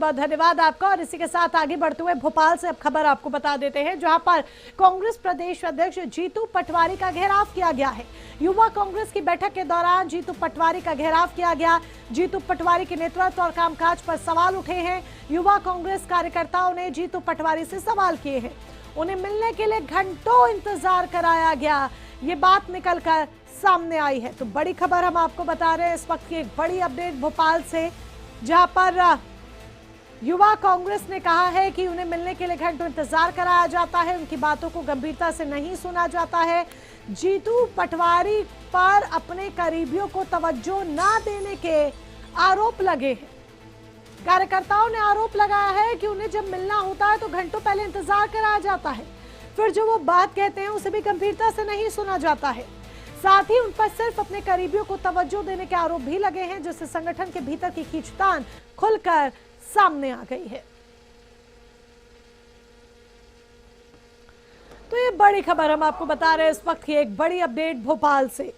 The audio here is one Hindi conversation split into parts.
बहुत धन्यवाद आपका। और इसी के साथ आगे बढ़ते हुए भोपाल से अब खबर आपको बता देते हैं, जहां पर कांग्रेस प्रदेश अध्यक्ष जीतू पटवारी का घेराव किया गया है। युवा कांग्रेस की बैठक के दौरान जीतू पटवारी का घेराव किया गया। जीतू पटवारी के नेतृत्व और कामकाज पर सवाल उठे हैं। युवा कांग्रेस कार्यकर्ताओं ने जीतू पटवारी से सवाल किए हैं। उन्हें मिलने के लिए घंटों इंतजार कराया गया, ये बात निकलकर सामने आई है। तो बड़ी खबर हम आपको बता रहे हैं इस वक्त की, एक बड़ी अपडेट भोपाल से, जहां पर युवा कांग्रेस ने कहा है कि उन्हें मिलने के लिए घंटों इंतजार कराया जाता है, उनकी बातों को गंभीरता से नहीं सुना जाता है। जीतू पटवारी पर अपने करीबियों को तवज्जो ना देने के आरोप लगे हैं। कार्यकर्ताओं ने आरोप लगाया है कि उन्हें जब मिलना होता है तो घंटों पहले इंतजार कराया जाता है, फिर जो वो बात कहते हैं उसे भी गंभीरता से नहीं सुना जाता है। साथ ही उन पर सिर्फ अपने करीबियों को तवज्जो देने के आरोप भी लगे हैं, जिससे संगठन के भीतर की खींचतान खुलकर सामने आ गई है। तो ये बड़ी खबर हम आपको बता रहे हैं इस वक्त की, एक बड़ी अपडेट भोपाल से।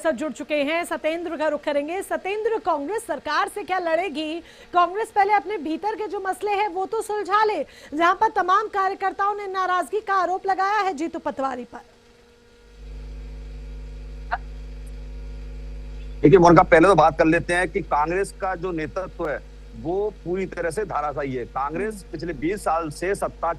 सब जुड़ चुके हैं, सतेंद्र का रुख करेंगे। सतेंद्र, कांग्रेस सरकार से क्या लड़ेगी? कांग्रेस पहले अपने भीतर के जो मसले हैं वो तो सुलझा ले, जहां पर तमाम कार्यकर्ताओं ने नाराजगी का आरोप लगाया है जीतू पटवारी पर। देखिए मोनिका, पहले तो बात कर लेते हैं कि कांग्रेस का जो नेतृत्व है वो पूरी तरह से धाराशायी है। कांग्रेस पिछले 20 साल से सत्ता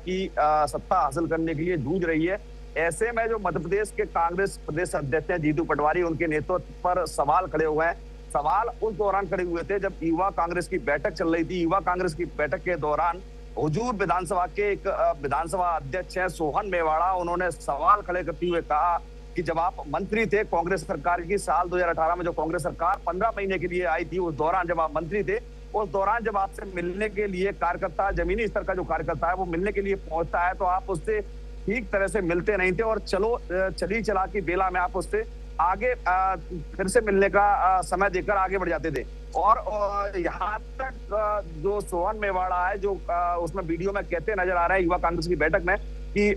हासिल करने के लिए जूझ रही है। ऐसे में जो मध्य प्रदेश के कांग्रेस प्रदेश अध्यक्ष हैं जीतू पटवारी, उनके नेतृत्व पर सवाल खड़े हुए हैं। सवाल उस दौरान खड़े हुए थे जब युवा कांग्रेस की बैठक चल रही थी। युवा कांग्रेस की बैठक के दौरान हुजूर विधानसभा के एक विधानसभा अध्यक्ष है सोहन मेवाड़ा, उन्होंने सवाल खड़े करते हुए कहा कि जब आप मंत्री थे कांग्रेस सरकार की, साल 2018 में जो कांग्रेस सरकार 15 महीने के लिए आई थी, उस दौरान जब आप मंत्री थे, उस दौरान जब आपसे मिलने के लिए कार्यकर्ता, जमीनी स्तर का जो कार्यकर्ता है वो मिलने के लिए पहुंचता है तो आप उससे ठीक तरह से मिलते नहीं थे और चली चला की बेला में आप उससे आगे फिर से मिलने का समय देकर आगे बढ़ जाते थे। और यहाँ तक जो सोहन मेवाड़ा है, जो उसमें वीडियो में कहते नजर आ रहा है युवा कांग्रेस की बैठक में कि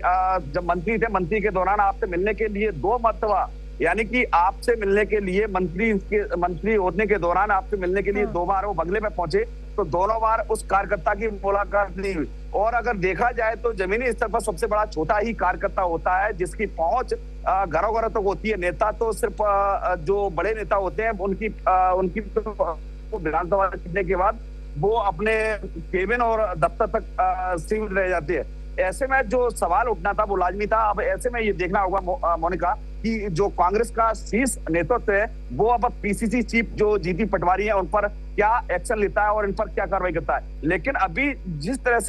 जब मंत्री थे, मंत्री के दौरान आपसे मिलने के लिए 2 मरतबा, यानी कि आपसे मिलने के लिए मंत्री होने के दौरान आपसे मिलने के लिए 2 बार वो बंगले में पहुंचे, तो दोनों बार उस कार्यकर्ता की मुलाकात नहीं हुई। और अगर देखा जाए तो जमीनी स्तर पर सबसे बड़ा छोटा ही कार्यकर्ता होता है जिसकी पहुंच घरों घरों तक होती है। नेता तो सिर्फ जो बड़े नेता होते हैं उनकी विधानसभा जीतने के बाद वो अपने केबिन और दफ्तर तक सीमित रह जाते हैं। ऐसे में जो सवाल उठना था वो लाजमी था। अब ऐसे में ये देखना होगा मोनिका कि जो कांग्रेस का शीर्ष नेतृत्व है वो अब पीसीसी चीफ जो जीतू पटवारी है उन पर क्या एक्शन लेता है और इन पर क्या कार्रवाई करता है। लेकिन अभी जिस तरह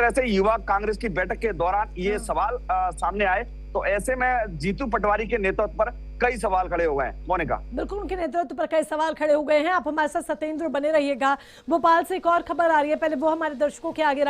से युवा कांग्रेस की बैठक के दौरान ये सवाल सामने आए, तो ऐसे में जीतू पटवारी के नेतृत्व पर कई सवाल खड़े हो गए हैं। मोनिका, बिल्कुल, उनके नेतृत्व पर कई सवाल खड़े हो गए हैं। आप हमारे साथ सतेंद्र बने रहिएगा। भोपाल से एक और खबर आ रही है, पहले वो हमारे दर्शकों के आगे